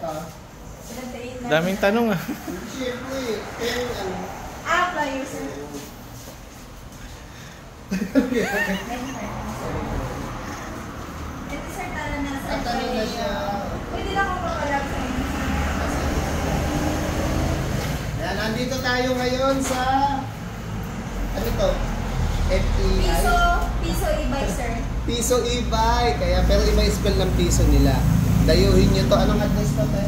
Ito. 78 na. Daming tanong ah. Siyempre, pero ano. Flyer, sir. Ito, sir, tala na, sir. Talo na siya. Pwede na akong papalag sa inyo. Ayan, nandito tayo ngayon sa... Ano to? FTI? Piso e-bike, sir. Piso e-bike. Kaya, pero iba spell ng piso nila. Dayuhin nyo to. Anong address to, te?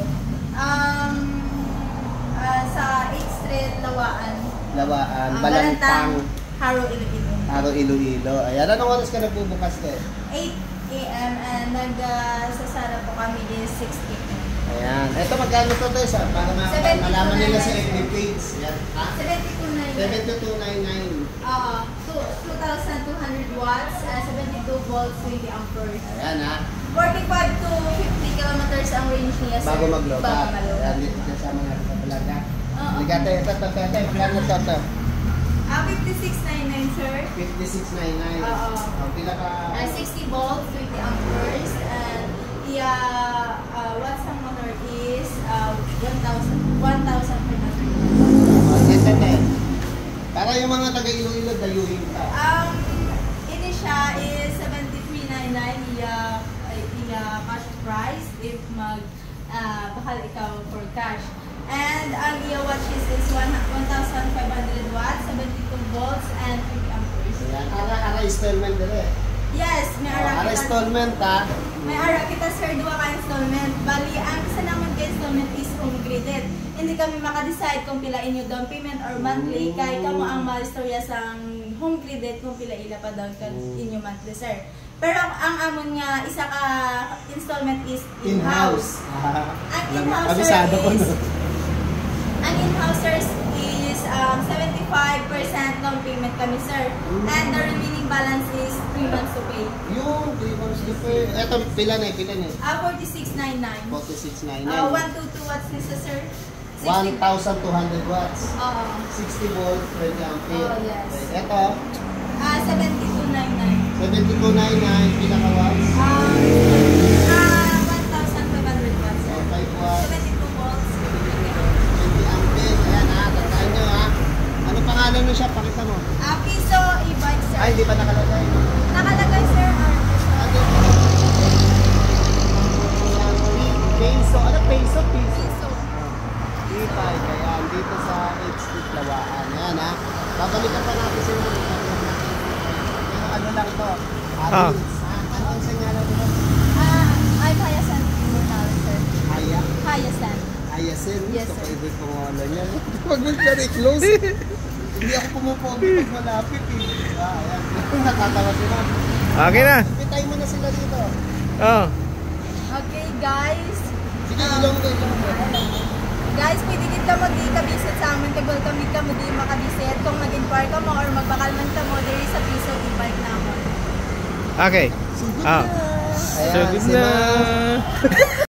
Sa 8th Street, Lawaan. Lawaan. Balantang. Haro, Iloilo. Haro, Iloilo. Ayan, anong oras ka nagbubukas, te? 8 a.m. and nagsasara po kami is 6 p.m. Ayan. Ito, magkano to, te? Para malaman nila sa FB page. Ayan. Ha? 7299. 72,299. 2,200 watts, 72 volts, 20 amperes. Ayan, ha? 45 to 50 kilometers ang range niya, sir. Bago mag-load up. Bago mag-load up. Ayan, dito kasama natin sa talaga. Oo. Ligate, ito, magkano to? 5699, sir. 5699. Oo. Ang pila ka... 60 volts, 20 amperes, and watts ng motor is 1,500. Ito, te. Para yung mga taga-Iloilo, dayuhin ka. Ini siya is 7399 cash price if bakal ikaw for cash. And ang watch is 1,500 watts, 72 volts, and 50 amperes. Ayan, ara installment dire. Yes, may ara Ara kita. installment, ha? May ara kita, sir, duwa ka installment. Bali, ang isa naman ka installment is home credit. Hindi kami maka-decide kung pila inyo down payment or monthly. Kaya kamo ang maistorya sa home credit kung pila ila pa down ka inyo monthly, sir. Pero ang amon nga isa ka installment is in-house. Ang in-house, sir, ang in-house, sir, is 75% down payment kami, sir. And the remaining balance is 3 months to pay. Yung 3 months to pay. Ito, pila na. 4699. 4699. 122 watts nisa, sir. 1,200 watts. Oo. 60 volts, 20 ampere. Oh, yes. Ito, 7299. 7299, pila ka watts? 1,500 watts, sir. 5 watts. 72 volts. 20 ampere. Ayan, ha? Tandaan nyo, ha? Ano pangalan mo siya? Pakita mo. Piso e-bike, sir. Ay, hindi pa nakalagay. Nakalagay, sir. Peso. Ano peso? Piso. E-bike. Ayan, dito sa 8th Street, Lawaan. Ayan, ha? Babalikan pa natin sila. Pero ano lang to? Adults. Ano ang senyalan dito? I'm Hayasan Immortal, sir. Haya? Hayasan. Hayasin? Yes, Ito sir. favorite pangalan niya. Pag very close. Hindi ako pumupogi pag malapit eh. Ayan. Natatawa sila. Okay na. Pitay mo na sila dito. Oh. Okay, guys. Sige, ilong ko. Guys, pwede kita mag-i-kabisit sa amin. Kag-welcome ka mo di makabisit. Kung mag-inquire ka mo or magbakal man ka mo, there is a piece of e-bike naman. Okay. Sugod Ah. na. Sugod si Ma'am. na.